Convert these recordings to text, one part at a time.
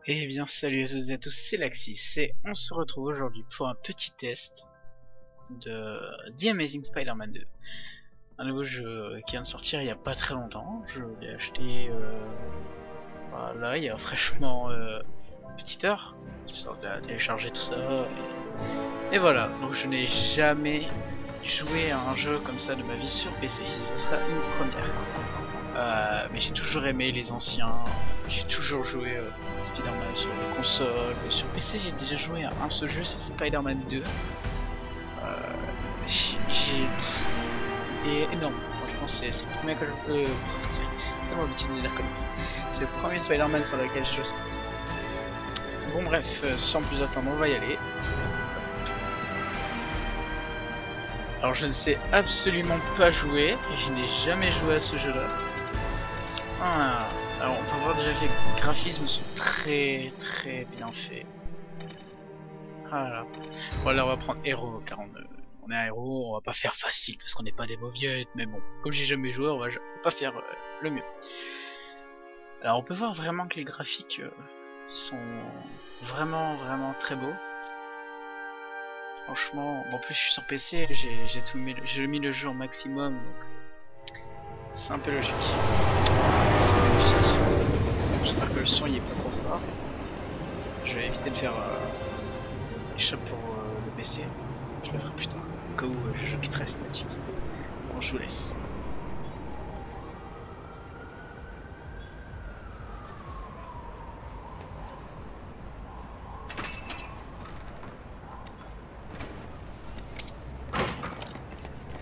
Eh bien salut à toutes et à tous, c'est Laxis et on se retrouve aujourd'hui pour un petit test de The Amazing Spider-Man 2. Un nouveau jeu qui vient de sortir il n'y a pas très longtemps. Je l'ai acheté voilà, il y a fraîchement une petite heure, histoire de la télécharger tout ça. Et voilà, donc je n'ai jamais joué à un jeu comme ça de ma vie sur PC, ça sera une première. Mais j'ai toujours aimé les anciens, j'ai toujours joué Spider-Man sur les consoles, sur PC j'ai déjà joué à un seul jeu, c'est Spider-Man 2. J'ai été énorme, franchement c'est le premier que je peux... tellement l'habitude de dire comme ça. C'est le premier Spider-Man sur lequel je joue sur PC. Bon bref, sans plus attendre on va y aller. Alors je ne sais absolument pas jouer, je n'ai jamais joué à ce jeu là. Ah, alors on peut voir déjà que les graphismes sont très bien faits. Ah là. Bon là on va prendre héros car on est un héros, on va pas faire facile parce qu'on n'est pas des mauviettes, mais bon, comme j'ai jamais joué on va pas faire le mieux. Alors on peut voir vraiment que les graphiques sont vraiment très beaux. Franchement, bon, en plus je suis sur PC, j'ai mis le jeu au maximum donc c'est un peu logique. C'est magnifique. J'espère que le son il est pas trop fort. Je vais éviter de faire échappe pour le PC. Je le ferai plus tard. Au cas où je joue très cinématique. Bon, je vous laisse.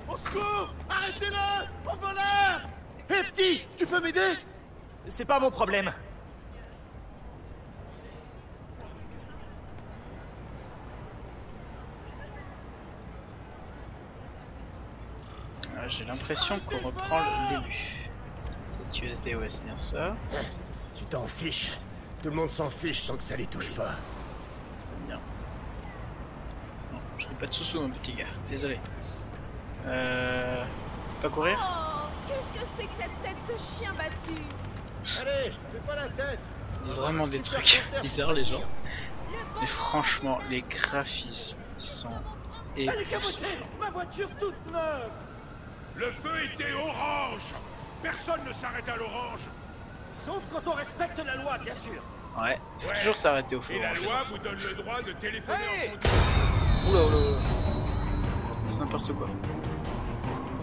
Au secours! Arrêtez-le! Au voleur! Hé petit, tu peux m'aider? C'est pas mon problème. J'ai l'impression qu'on reprend le début. C'est USD, ouais, c'est bien ça. Tu t'en fiches. Tout le monde s'en fiche tant que ça les touche pas. Très bien. Non, je n'ai pas de sous-sous, mon petit gars. Désolé. Pas courir? Oh, qu'est-ce que c'est que cette tête de chien battu? Allez, fais pas la tête. Ils disent vraiment des trucs bizarres, les gens. Mais franchement, les graphismes sont époustouflants. Ma voiture toute neuve. Le feu était orange. Personne ne s'arrête à l'orange. Sauf quand on respecte la loi, bien sûr. Ouais, faut toujours s'arrêter au feu. Et la orange, loi les vous enfants. donne le droit de téléphoner Hey en continu. Oula oula oula. C'est n'importe quoi.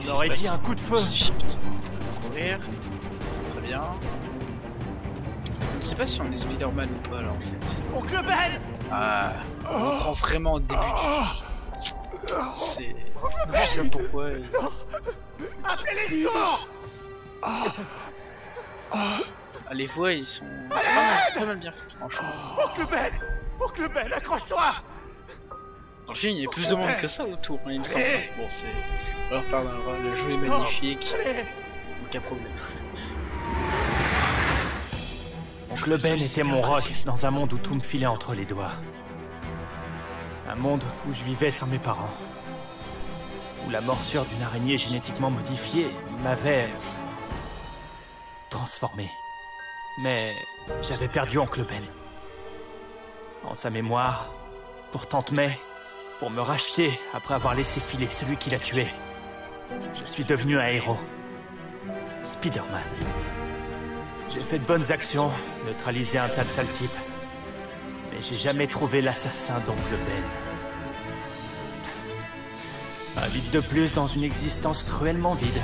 On aurait dit un coup de feu. Courir. Très bien. Je ne sais pas si on est Spider-Man ou pas là en fait. Oncle Ben. Ah, on prend vraiment au début du... C'est... Je sais pas pourquoi. Appelez les secours. Ah, les voix ils sont... C'est pas mal bien fait franchement. Oncle Ben, accroche-toi. Dans le film il y a plus de monde que ça autour, hein, il me semble. Bon c'est... On leur parlera, le jeu est magnifique. Aucun problème. Oncle Ben était mon rock dans un monde où tout me filait entre les doigts. Un monde où je vivais sans mes parents. Où la morsure d'une araignée génétiquement modifiée m'avait transformé. Mais j'avais perdu Oncle Ben. En sa mémoire, pour Tante May, pour me racheter après avoir laissé filer celui qui l'a tué, je suis devenu un héros. Spider-Man. J'ai fait de bonnes actions, neutralisé un tas de sales types. Mais j'ai jamais trouvé l'assassin d'Oncle Ben. Un vide de plus dans une existence cruellement vide.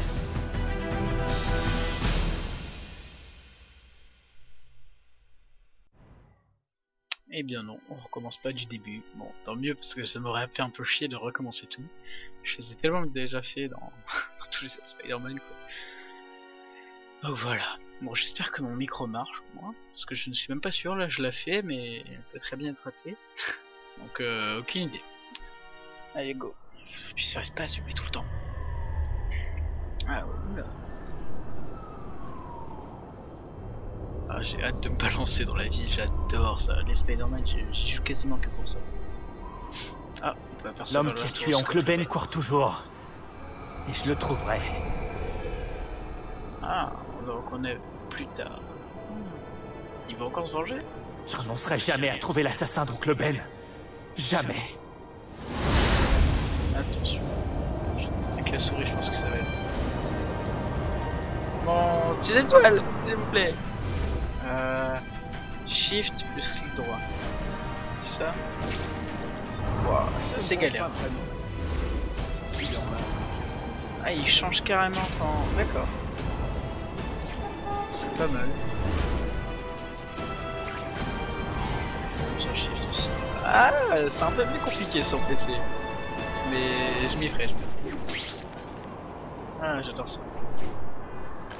Eh bien non, on recommence pas du début. Bon, tant mieux parce que ça m'aurait fait un peu chier de recommencer tout. Je les ai tellement déjà fait dans, dans tous les Spider-Man quoi. Oh voilà. Bon, j'espère que mon micro marche moi, parce que je ne suis même pas sûr. Là, je l'ai fait, mais elle peut très bien être ratée. Donc aucune idée. Allez go. Puis ça reste pas s'appuyer tout le temps. Ah oula. Ah, j'ai hâte de me balancer dans la vie, j'adore ça. Les Spider-Man, j'y joue quasiment que pour ça. Ah, on peut apercevoir L'homme qui a tué Oncle Ben court toujours. Et je le trouverai. Ah, on le reconnaît plus tard. Il va encore se venger? Je renoncerai jamais à trouver l'assassin d'Oncle Ben. Jamais. Attention. Avec la souris, je pense que ça va être. Bon, petites étoiles, s'il vous plaît. Shift plus clic droit. Ça. Wow, ça c'est galère. Ah, il change carrément quand. D'accord. C'est pas mal. Sur Shift aussi. Ah, c'est un peu plus compliqué sur PC. Mais je m'y ferai. Ah, j'adore ça.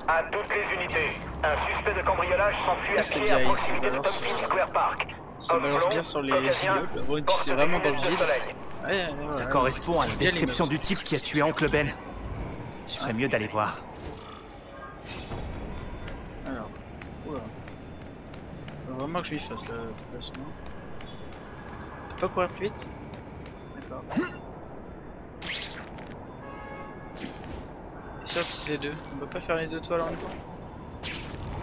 À toutes les unités, un suspect de cambriolage s'enfuit à C'est pied bien, à il proximité se de balance. Pumpkin Square Park. Ça balance bien sur les immeubles. Bon, c'est vraiment dans le vide. Ouais, Ça correspond à la description du type qui a tué Oncle Ben. Je ferais mieux d'aller voir. Alors, oula. Faut vraiment que je lui fasse le déplacement. On peut pas courir plus vite? D'accord. Et ça, utilise les deux. On peut pas faire les deux toiles en même temps?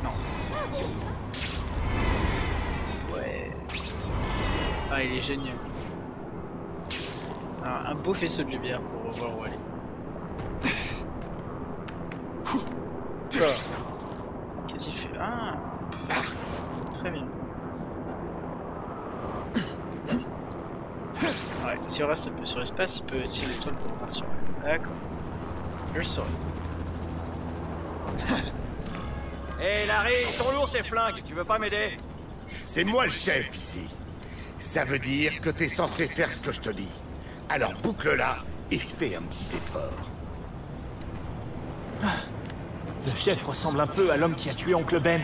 Non. Ouais. Ah, il est génial. Alors, un beau faisceau de lumière pour voir où aller. Qu'est-ce qu'il fait? Ah, on peut faire ça. Très bien. Ouais, si on reste un peu sur l'espace, il peut utiliser l'étoile pour partir. D'accord. Je le saurai. Hé Larry, ils sont lourds ces flingues, tu veux pas m'aider? C'est moi le chef ici. Ça veut dire que t'es censé faire ce que je te dis. Alors boucle-la et fais un petit effort. Le chef ressemble un peu à l'homme qui a tué Oncle Ben.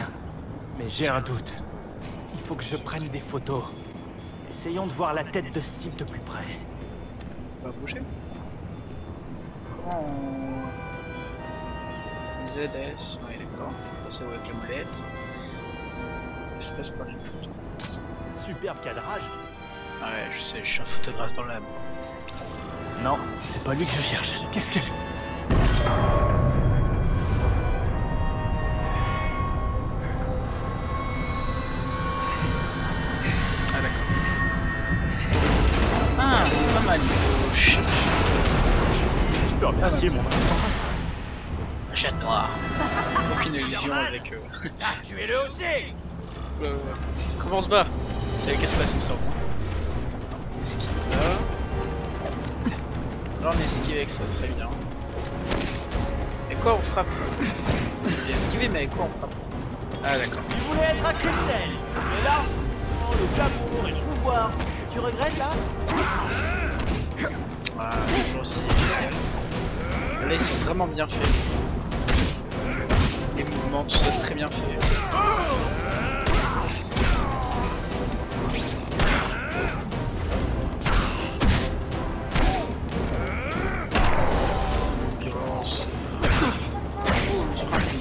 Mais j'ai un doute. Il faut que je prenne des photos. Essayons de voir la tête de ce type de plus près. On va bouger. Comment on... ZS, ouais d'accord. Ça va avec la molette. Espace pour les photos. Superbe cadrage. Ah ouais, je sais, je suis un photographe dans l'âme. Non, c'est pas lui que je cherche. Qu'est-ce que... Ah d'accord. Ah, c'est pas mal. Oh, shit. Je peux remercier mon instant. Un chat noir. Aucune illusion avec eux. Ah, tuez-le aussi! Comment on se bat? C'est qu'est-ce qui se passe, il me semble. Esquive là. Là on esquive avec ça, très bien. Et quoi on frappe? J'ai bien esquivé, mais avec quoi on frappe? Ah d'accord. Tu voulais être un criminel! Et là, oh, le glamour et le pouvoir! Tu regrettes là? Ah, toujours aussi génial. Là ils sont vraiment bien faits. Les mouvements, tout ça très bien fait. Violence. Oh, je suis raté.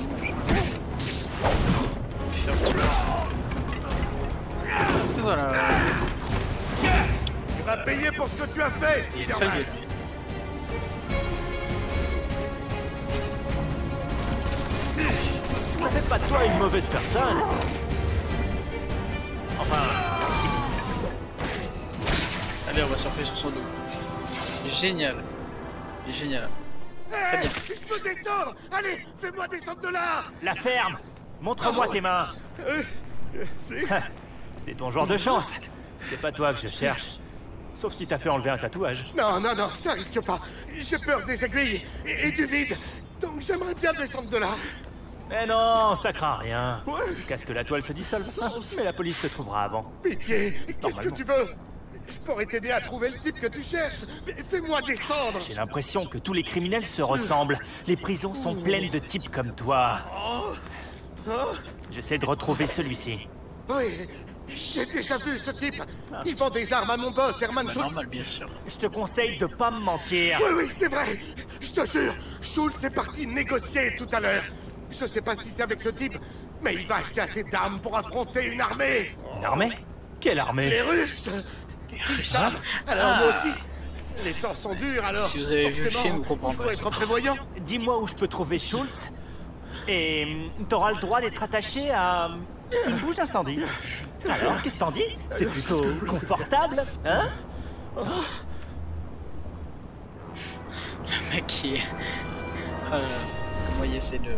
Faire le tour. Et voilà. Tu vas payer pour ce que tu as fait. Il est sale de lui. Ça fait pas de toi une mauvaise personne. Enfin, Allez, on va surfer sur son dos. Génial. Il est génial. Très bien. Je peux descendre. Allez, fais-moi descendre de là. la ferme. Montre-moi tes mains. C'est ton genre de chance. C'est pas toi que je cherche. Sauf si t'as fait enlever un tatouage. Non, non, non, ça risque pas. J'ai peur des aiguilles et du vide. Donc j'aimerais bien descendre de là. Mais non, ça craint rien. Ouais. Jusqu'à ce que la toile se dissolve. Mais la police te trouvera avant. Pitié, qu'est-ce que Normalement. tu veux? Je pourrais t'aider à trouver le type que tu cherches. Fais-moi descendre. J'ai l'impression que tous les criminels se ressemblent. Les prisons sont pleines de types comme toi. J'essaie de retrouver celui-ci. Oui, j'ai déjà vu ce type. Il vend des armes à mon boss, Herman Bah, Schultz. normal, bien sûr. Je te conseille de pas me mentir. Oui, oui, c'est vrai. Je te jure, Schultz est parti négocier tout à l'heure. Je sais pas si c'est avec ce type, mais il va acheter assez d'armes pour affronter une armée. Une armée? Quelle armée? Les Russes. Ça, alors moi aussi. Les temps sont durs, alors. Si vous avez vu le forcément, film, vous comprendrez. il faut être prévoyant. Dis-moi où je peux trouver Schultz. Et t'auras le droit d'être attaché à Une bouche d'incendie. Alors, qu'est-ce que t'en dis? C'est plutôt confortable, hein? Le mec qui... comment il essaie de...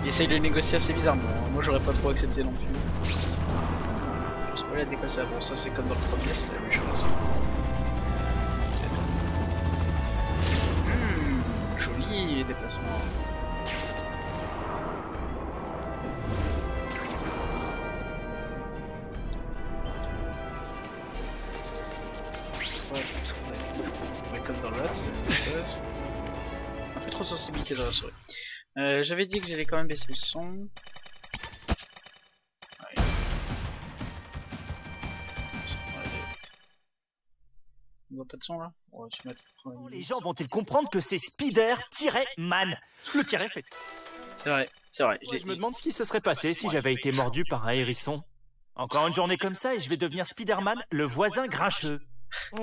Il essaye de négocier assez bizarrement. Moi j'aurais pas trop accepté non plus. Je sais pas la déco ça. Bon ça c'est comme dans le premier, c'est la même chose. Joli déplacement. Ouais, comme dans l'autre, c'est la même chose. Un peu trop de sensibilité dans la souris. J'avais dit que j'allais quand même baisser le son. Ouais. On voit pas de son là? On va se mettre. Les gens vont-ils comprendre que c'est Spider-Man? Le tiret fait. C'est vrai, c'est vrai. Je me demande ce qui se serait passé si j'avais été mordu par un hérisson. Encore une journée comme ça et je vais devenir Spider-Man, le voisin grincheux.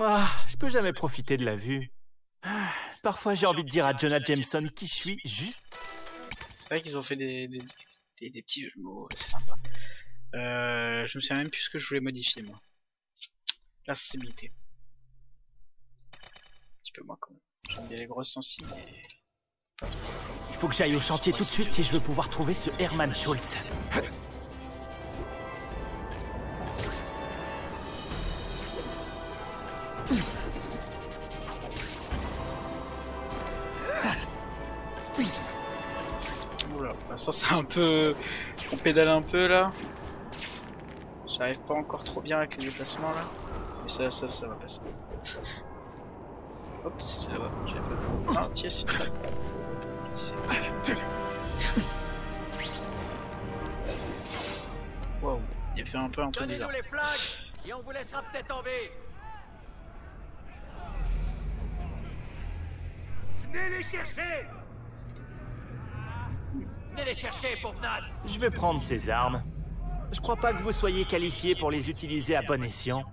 Ah, je peux jamais profiter de la vue. Parfois j'ai envie de dire à Jonah Jameson qui je suis juste. C'est vrai qu'ils ont fait des petits jeux de mots, c'est sympa. Je me souviens même plus ce que je voulais modifier moi. La sensibilité. Un petit peu moins quand même. J'aime bien les grosses sensibles mais... Il faut que j'aille au chantier tout de suite si je veux pouvoir trouver ce Herman Schultz. Oula, pour l'instant c'est un peu... On pédale un peu là. J'arrive pas encore trop bien avec les déplacements là. Mais ça va passer. Hop, c'est là-bas. Ah, tiens, c'est là. Waouh, il a fait un peu un truc bizarre. les flingues et on vous laissera peut-être en vie. Venez les chercher. Venez les chercher, pauvre naze. Je vais prendre ces armes. Je crois pas que vous soyez qualifié pour les utiliser à bon escient.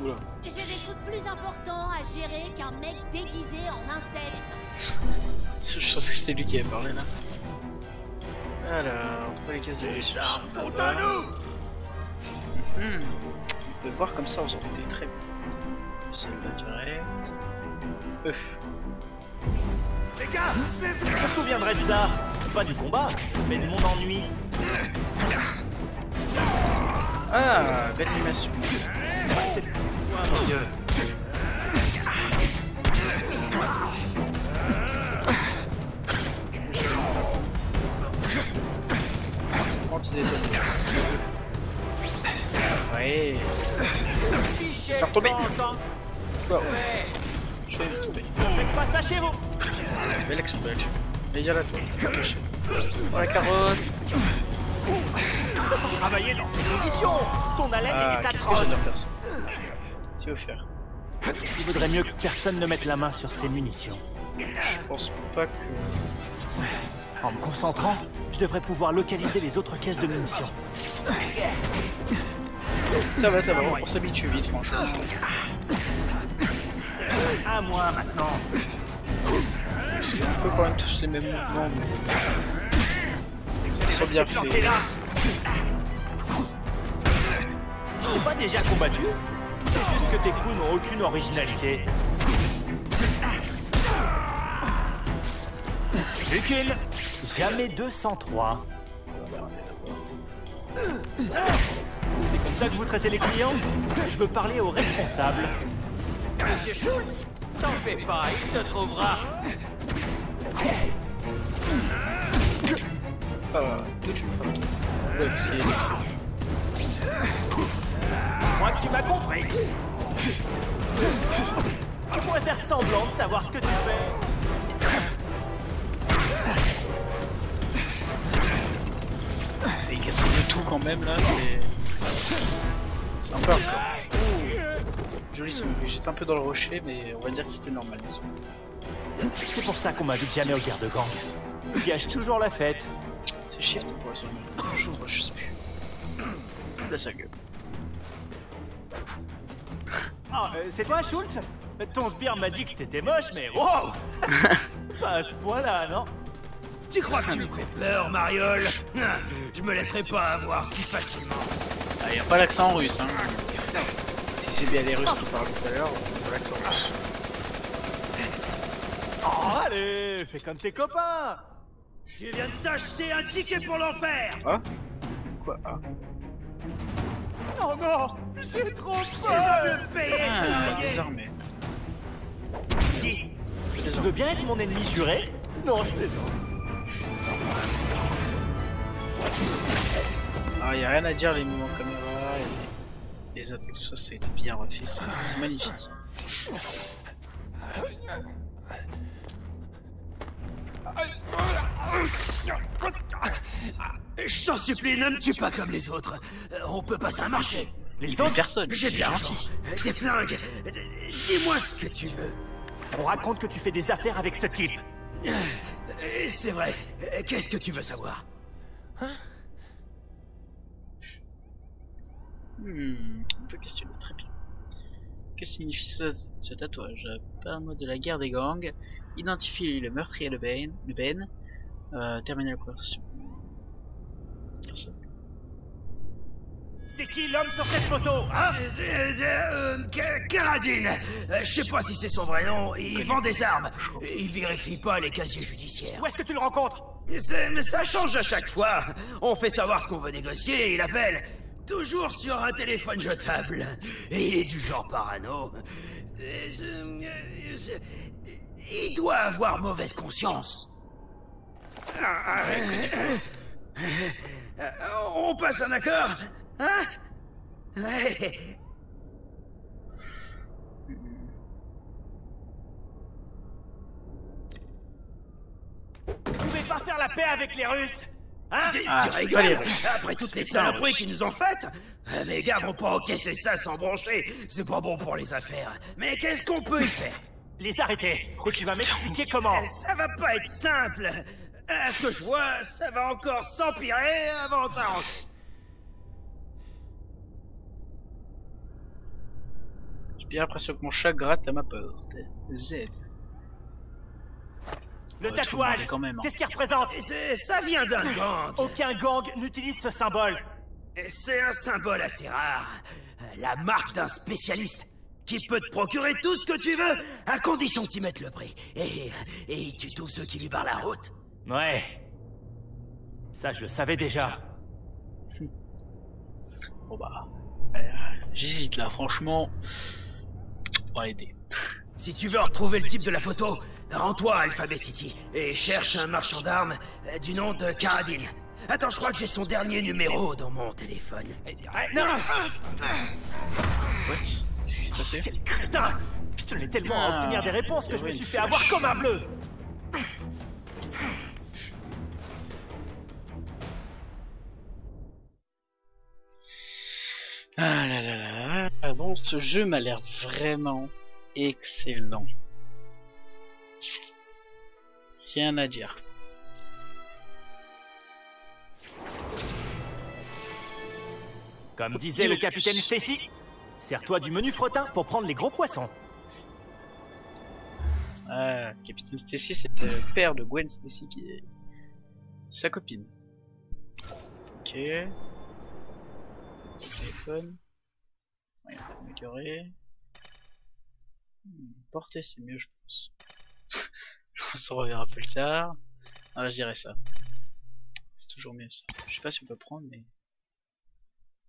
Oula. J'ai des trucs plus importants à gérer qu'un mec déguisé en insecte. Je pensais que c'était lui qui avait parlé là. Alors, on trouve les caisses de ressources. Sont à nous. On peut voir comme ça, on s'en foutait très bien. C'est le direct. Les gars, je vais Je me souviendrai de ça. Pas du combat, mais de mon ennui. Ah, belle animation. C'est... Oh mon Dieu. Ouais. Fiché. Faire tomber. Wow. Ouais. Je vais tomber. Faites pas ça chez vous. Belle action, belle action. Et il y a la toile. Oh la carotte. Travailler dans ces conditions. Ton haleine Ah, est qu'est-ce que je atroce. dois faire ça? C'est offert. Il vaudrait mieux que personne ne mette la main sur ses munitions. Je pense pas que... En me concentrant, je devrais pouvoir localiser les autres caisses de munitions. Ça va, on s'habitue vite franchement. À moi maintenant. C'est un peu quand même tous les mêmes mouvements, mais... Ils sont bien faits. Planté là. Je t'ai pas déjà combattu? C'est juste que tes coups n'ont aucune originalité. Plus qu'une. Jamais 203. C'est comme ça que vous traitez les clients? Je veux parler au responsable. Monsieur Schultz, t'en fais pas, il te trouvera. Tout de suite, ouais, c'est... Je crois que tu m'as compris. Tu pourrais faire semblant de savoir ce que tu fais. Il casse un peu tout quand même là, c'est un peu hardcore. Joli son, j'étais un peu dans le rocher mais on va dire que c'était normal. C'est pour ça qu'on m'invite jamais aux guerres de gang. Ils gâchent toujours la fête. C'est shift pour la seconde. J'ouvre, je sais plus. Là ça gueule. Oh, c'est toi Schultz? Ton sbire m'a dit que t'étais moche mais wow. Pas à ce point là, non? Tu crois que tu me fais peur, Mariole? Je me laisserai pas avoir si facilement. Ah, y a pas l'accent russe, hein. Si c'est bien les Russes qui parlent tout à l'heure, pas l'accent russe. Oh, allez, fais comme tes copains. Tu viens de t'acheter un ticket pour l'enfer. Ah? Quoi? Ah. Oh non, j'ai trop Tu vas me payer, Ah, flingué. désarmé. Dis, Tu veux bien être mon ennemi juré? Non, je plaisante. Ah, y a rien à dire, les mouvements caméra et les attaques, tout ça, ça a été bien refait, c'est magnifique. je t'en supplie, ne me tue pas comme les autres. On peut passer un marché. Les Il autres, personne, J'ai c'est de l'argent, gentil. des flingues. Dis-moi ce que tu veux. on raconte que tu fais des affaires avec ce type. C'est vrai. Qu'est-ce que tu veux savoir? On peut questionner, très bien. Que signifie ce tatouage? Parle-moi de la guerre des gangs, identifie le meurtrier Le Ben, terminer la conversation. Personne. C'est qui l'homme sur cette photo, hein? Karadine. Je sais pas si c'est son vrai nom. Il vend des armes. Il vérifie pas les casiers judiciaires. Où est-ce que tu le rencontres? Mais ça change à chaque fois. On fait savoir ce qu'on veut négocier et il appelle. Toujours sur un téléphone jetable. Et il est du genre parano. Il doit avoir mauvaise conscience. On passe un accord? Hein? Ouais. Vous pouvez pas faire la paix avec les Russes, hein? Tu Ah, c'est rigoles? pas les Russes. Après toutes les C'est pas les saloperies Russes. qu'ils nous ont faites? Les gars vont pas encaisser ça sans broncher. C'est pas bon pour les affaires. Mais qu'est-ce qu'on peut y faire? Les arrêter. Et tu vas m'expliquer comment. Ça va pas être simple. À ce que je vois, ça va encore s'empirer avant de s'arranger. J'ai bien l'impression que mon chat gratte à ma porte. Z. Le Ouais, tatouage, tout le monde, quand même, hein. qu'est-ce qu'il représente? Ça vient d'un gang. Aucun gang n'utilise ce symbole. C'est un symbole assez rare. La marque d'un spécialiste qui peut te procurer tout ce que tu veux à condition que tu mettes le prix. Et il tue tous ceux qui lui barrent la route. Ouais. Ça, je le savais déjà. Bon bah, j'hésite là, franchement. On va l'aider. Si tu veux retrouver le type de la photo, rends-toi à Alphabet City et cherche un marchand d'armes du nom de Karadine. Attends, je crois que j'ai son dernier numéro dans mon téléphone. Non! Ouais, qu'est-ce qui s'est passé? Quel crétin! Je tenais tellement à obtenir des réponses que je me suis fait avoir comme un bleu! Ah là là là. Ah bon, ce jeu m'a l'air vraiment excellent. Rien à dire. Comme disait le capitaine Stacy, sers-toi du menu frottin pour prendre les gros poissons. Ah, Capitaine Stacy, c'est le père de Gwen Stacy qui est sa copine. Ok. Téléphone. Ouais, on peut améliorer. Porter, c'est mieux, je pense. On s'en reverra plus tard. Ah, je dirais ça. C'est toujours mieux ça. Je sais pas si on peut prendre, mais.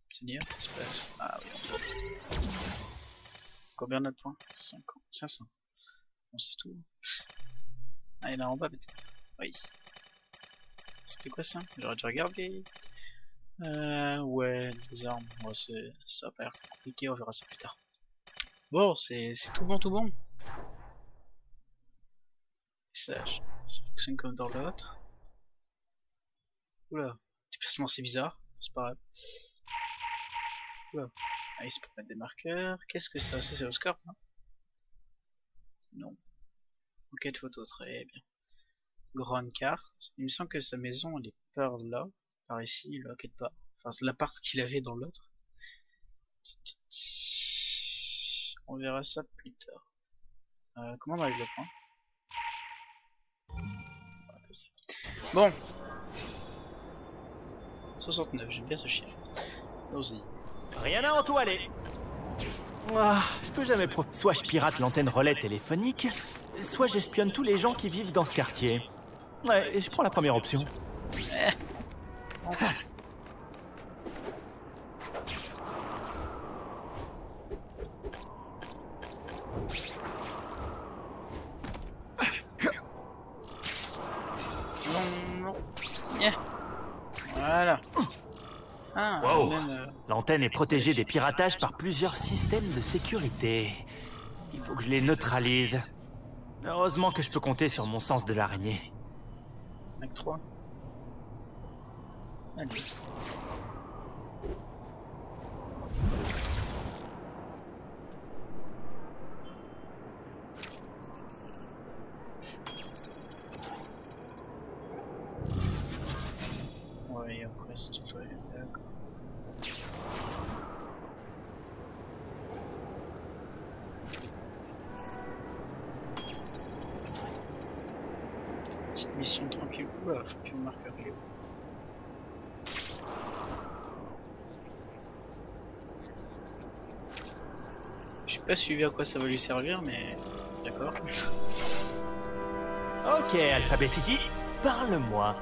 Obtenir, espace. Ah oui, on peut. Combien de points? 50, 500. Bon, c'est tout. Ah, il est là en bas peut-être. Oui. C'était quoi ça? J'aurais dû regarder. Ouais, les armes. Ouais, ça va pas l'air très compliqué, on verra ça plus tard. Bon, c'est tout bon, tout bon. Message. Ça fonctionne comme dans l'autre. Oula, déplacement c'est bizarre. C'est pas grave. Oula. Ah, il se peut mettre des marqueurs. Qu'est-ce que ça? C'est le score, non? Non. Enquête photo, très bien. Grande carte. Il me semble que sa maison elle est par là. Par ici, il l'enquête pas. Enfin, c'est l'appart qu'il avait dans l'autre. On verra ça plus tard. Comment on arrive le point? Voilà, comme ça. Bon. 69, j'aime bien ce chiffre. Allons-y. Rien à en toiler. Je peux jamais soit je pirate l'antenne relais téléphonique, soit j'espionne tous les gens qui vivent dans ce quartier. Ouais, et je prends la première option. Enfin. Non. Voilà. Ah, Wow. même, L'antenne est protégée des piratages par plusieurs systèmes de sécurité. Il faut que je les neutralise. Heureusement que je peux compter sur mon sens de l'araignée. Mac 3. Allez. Ouais, après c'est tout d'accord. Petite mission tranquille. Oula, je peux plus me marquer. J'ai pas suivi à quoi ça va lui servir, mais d'accord. Ok, Alphabet City, parle-moi.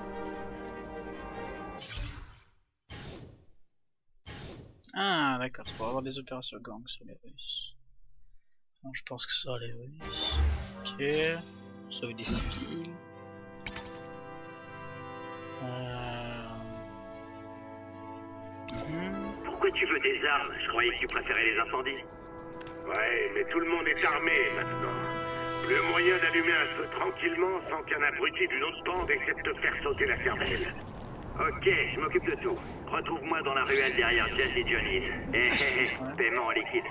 Ah, d'accord, c'est pour avoir des opérations gang sur les Russes. Non, je pense que ce sera les Russes. Ok. Sauver des civils. Pourquoi tu veux des armes? Je croyais que tu préférais les incendies. Ouais, mais tout le monde est armé maintenant. Le moyen d'allumer un feu tranquillement sans qu'un abruti d'une autre bande essaie de te faire sauter la cervelle. Ok, je m'occupe de tout. Retrouve-moi dans la ruelle derrière Jesse et Johnny. Paiement en liquide.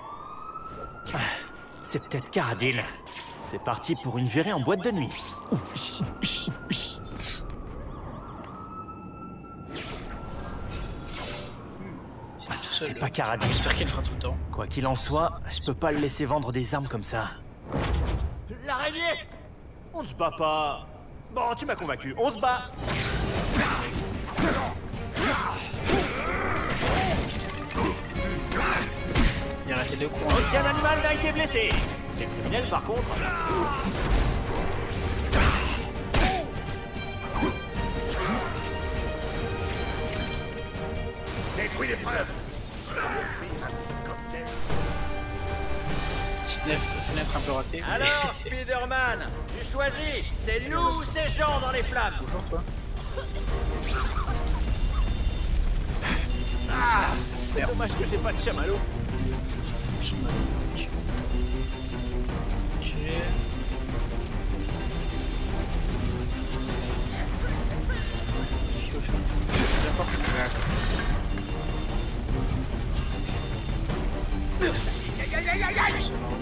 C'est peut-être Caradine. C'est parti pour une virée en boîte de nuit. C'est pas Caradine. J'espère qu'il le fera tout le temps. Quoi qu'il en soit, je peux pas le laisser vendre des armes comme ça. L'araignée! On se bat pas. Bon, tu m'as convaincu. On se bat. Il a raté 2 coups. Aucun animal n'a été blessé. Les criminels, par contre... Détruis les preuves. Petite fenêtre un peu ratée. Alors, Spider-Man, tu choisis, c'est nous ou ces gens dans les flammes? Bonjour toi. C'est dommage que j'ai pas de chamallow. Ok. Qu'est-ce qu'il faut faire? C'est la porte. C'est marrant.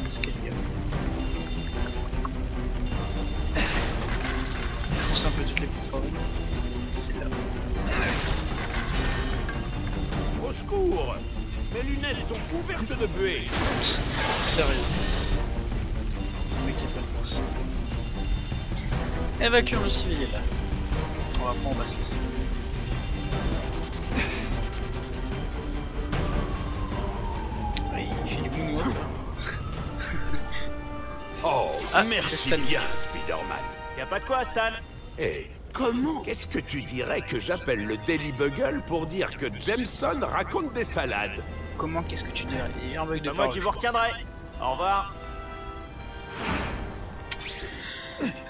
Escalier. Je pousse un peu toutes les poutres. C'est là. Au secours! Mes lunettes sont couvertes de buée! Sérieux. Le mec est pas de force. Évacuons le civil. Bon, après on va se laisser. Ouais, il fait du boum là. Oh, Ah, merci c'est Stan. bien, Spider-Man. Y a pas de quoi, Stan. Et comment qu'est-ce que tu dirais que j'appelle le Daily Bugle pour dire que Jameson raconte des salades? Comment qu'est-ce que tu dirais? Il y a un bug de C'est moi parole. qui vous retiendrai. Au revoir.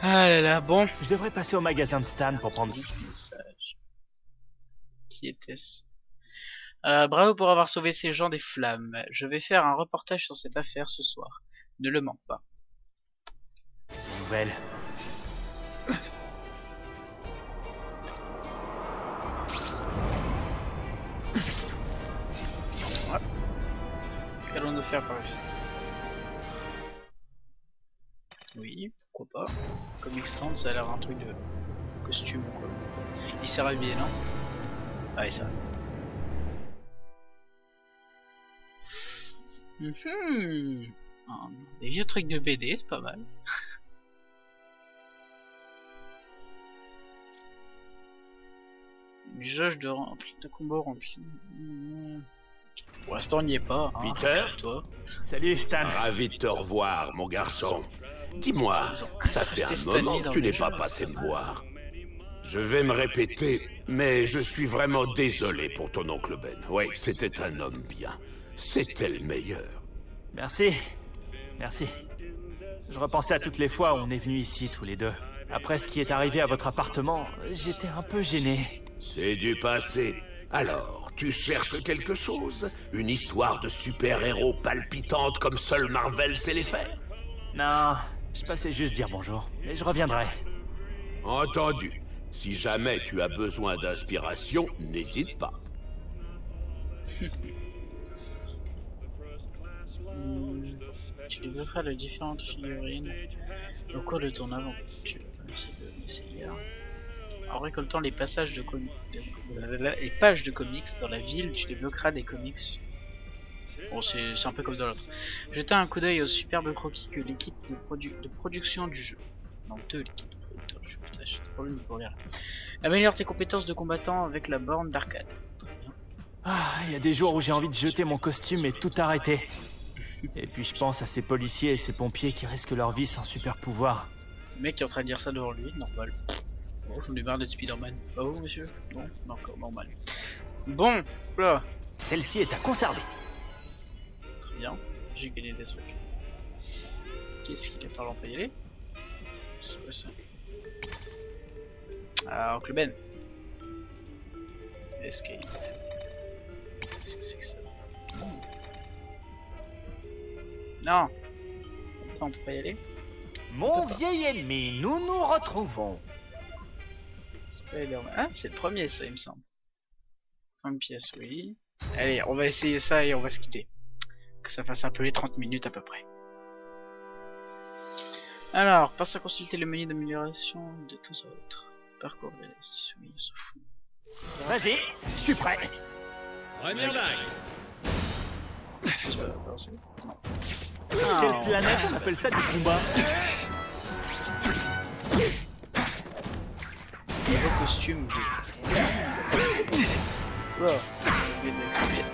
Ah là là, bon. Je devrais passer au magasin de Stan pour prendre... Message. Qui était-ce? Bravo pour avoir sauvé ces gens des flammes. Je vais faire un reportage sur cette affaire ce soir. Ne le manque pas. Nouvelle. Qu'allons-nous faire par ici? Oui, pourquoi pas. Comic stand, ça a l'air un truc de costume ou quoi. Il s'est rhabillé, non? Ah, il s'est rhabillé. Des vieux trucs de BD, c'est pas mal. Une jauge de combo remplie. Pour l'instant, on n'y est pas. Hein. Peter, toi. Salut Stan. ravi de te revoir, mon garçon. Dis-moi, ça fait un moment que tu n'es pas passé me voir. Je vais me répéter, mais je suis vraiment désolé pour ton oncle Ben. Oui, c'était un homme bien. C'était le meilleur. Merci. Merci. Je repensais à toutes les fois où on est venus ici tous les deux. Après ce qui est arrivé à votre appartement, j'étais un peu gêné. C'est du passé. Alors, tu cherches quelque chose? Une histoire de super-héros palpitante comme seul Marvel sait les faire? Non, je passais juste dire bonjour. Mais je reviendrai. Entendu. Si jamais tu as besoin d'inspiration, n'hésite pas. Tu débloqueras les différentes figurines au cours de ton aventure. En récoltant les passages de les pages de comics dans la ville, tu débloqueras des comics. Bon, c'est un peu comme dans l'autre. Jetez un coup d'œil au superbe croquis que l'équipe de production du jeu. Non, de l'équipe de production du jeu. Putain, j'ai des problèmes pour lire. Améliore tes compétences de combattant avec la borne d'arcade. Très bien. Ah, il y a des jours où j'ai envie de jeter mon costume et tout arrêter. Et puis je pense à ces policiers et ces pompiers qui risquent leur vie sans super pouvoir. Le mec qui est en train de dire ça devant lui, normal. Bon, j'en ai marre d'être Spider-Man. Oh, monsieur? Non, encore normal. Bon, voilà. Celle-ci est à conserver. Très bien, j'ai gagné des trucs. Qu'est-ce qu'il a par là, on peut y aller? C'est quoi ça? Ah, Oncle Ben. Escape. Qu'est-ce que c'est que ça? Non. Attends, on peut pas y aller? Mon vieil ennemi, nous nous retrouvons. Spider-Man. Ah, c'est le premier, ça, il me semble. 5 pièces, oui. Allez, on va essayer ça et on va se quitter. Que ça fasse un peu les 30 minutes à peu près. Alors, passe à consulter le menu d'amélioration de tous autres. Parcours de l'Est, oui, il se fout. Vas-y, je suis prêt. Première vague. Je vais avancer. Non. Quelle planète on appelle ça du combat? Nouveau costume de... Wow, je viens d'accepter.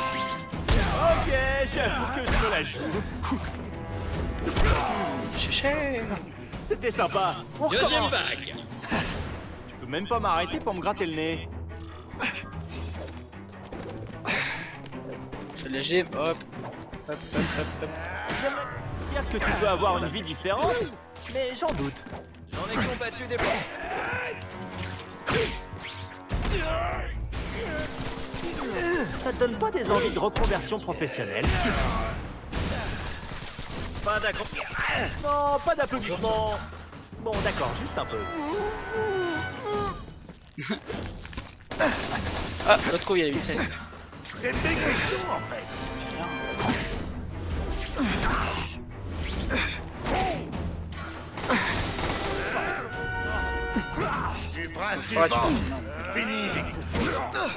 Ok, j'avoue que je me la joue. C'était sympa. On Deuxième recommence. vague. Je peux même pas m'arrêter pour me gratter le nez. Fais léger, hop. Hop, hop, hop, hop. J'aimerais dire que tu peux avoir une vie différente, mais j'en doute. J'en ai combattu des blancs. Ça te donne pas des envies de reconversion professionnelle? Pas d'accord. Non, pas d'applaudissements. Bon, d'accord, juste un peu. Ah, l'autre coup, il y a la vitesse. C'est une dégression en fait. Du bras du Ouais, tu vent. peux- Fini les coups foudres.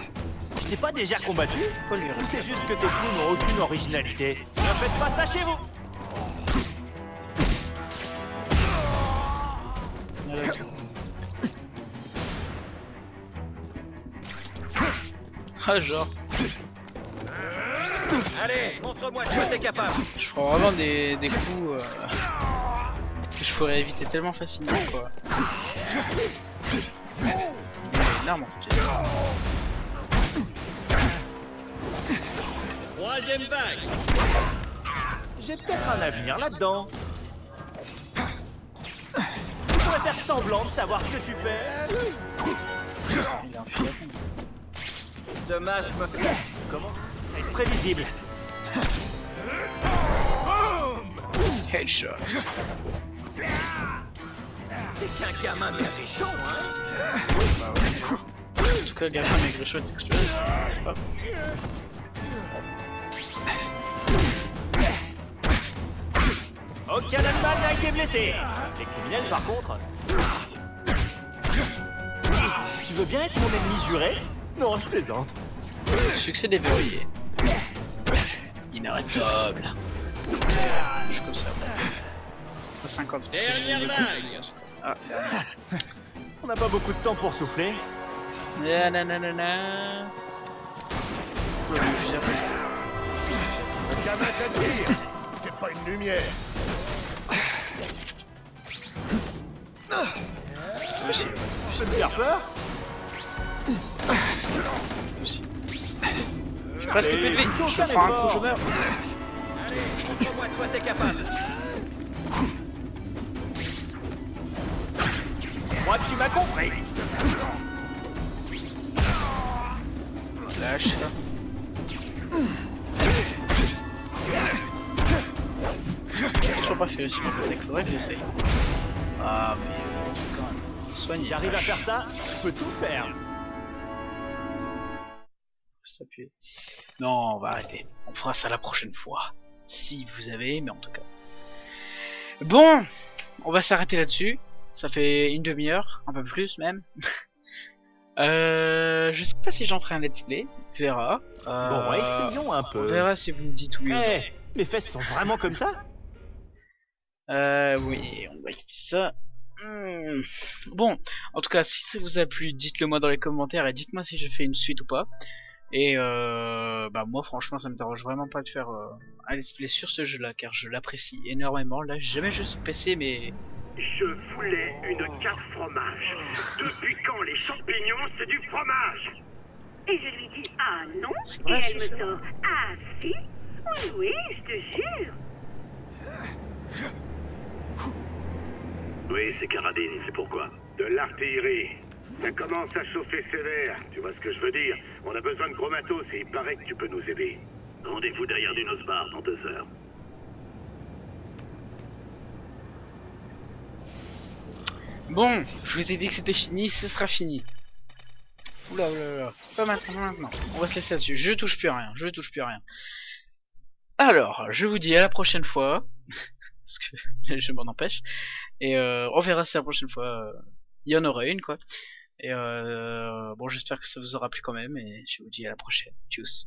Je t'ai pas déjà combattu? Faut lui Ou rester. c'est juste que tes coups n'ont aucune originalité? Ne faites pas ça chez vous! Ah, genre, Allez, montre-moi de quoi t'es capable. je prends vraiment des coups que je pourrais éviter tellement facilement, quoi. Il est énorme en fait. Troisième vague. J'ai peut-être un avenir là-dedans. Tu pourrais faire semblant de savoir ce que tu fais. Il est infilé. Ce masque me fait... Comment? Ça va être prévisible. Headshot. T'es qu'un gamin maigrichon, hein. En tout cas, le gamin maigrichon explose, n'est-ce pas? Aucun animal n'a été blessé. Les criminels, par contre... Tu veux bien être mon ennemi juré? Non, je plaisante. Succès déverrouillé. Inarrêtable. Je suis comme ça. 50 Dernière vague. Ah, dernière. On n'a pas beaucoup de temps pour souffler. Nanana. Jamais t'admire. C'est pas une lumière. Aussi. Je peux te faire peur? Aussi. J'ai presque plus de vie. Je te prends un coup, je meurs. Je te tue. Toi, t'es capable. Moi, tu m'as compris. Lâche ça. J'ai toujours pas fait aussi mon attaque, faudrait que j'essaye. Ah mais quand même. Soigne. J'arrive à faire ça, je peux tout faire. S'appuyer. Non, on va arrêter. On fera ça la prochaine fois. Si vous avez aimé en tout cas. Bon, on va s'arrêter là-dessus. Ça fait une demi-heure, un peu plus même. Je sais pas si j'en ferai un let's play. On verra. Bon, essayons un peu. On verra si vous me dites oui ou non. Mes fesses sont vraiment comme ça? Oui, on va quitter ça. Bon, en tout cas, si ça vous a plu, dites-le moi dans les commentaires et dites-moi si je fais une suite ou pas. Et bah moi franchement ça me dérange vraiment pas de faire un let's play sur ce jeu là car je l'apprécie énormément. Là j'ai jamais joué sur PC mais... Je voulais une carte fromage. Depuis quand les champignons c'est du fromage? Et je lui dis ah non, C'est et vrai, elle c'est me ça. sort ah si, oui oui, je te jure. Oui, c'est Carabine, c'est pourquoi? De l'artillerie. Ça commence à chauffer sévère, tu vois ce que je veux dire? On a besoin de gros matos et il paraît que tu peux nous aider. Rendez-vous derrière du Nosbar dans 2 heures. Bon, je vous ai dit que c'était fini, ce sera fini. Oula oula oula, pas maintenant. On va se laisser là-dessus, je touche plus à rien, je touche plus à rien. Alors, je vous dis à la prochaine fois. Parce que je m'en empêche. Et on verra si la prochaine fois il y en aura une quoi. Et bon j'espère que ça vous aura plu quand même et je vous dis à la prochaine. Tchuss.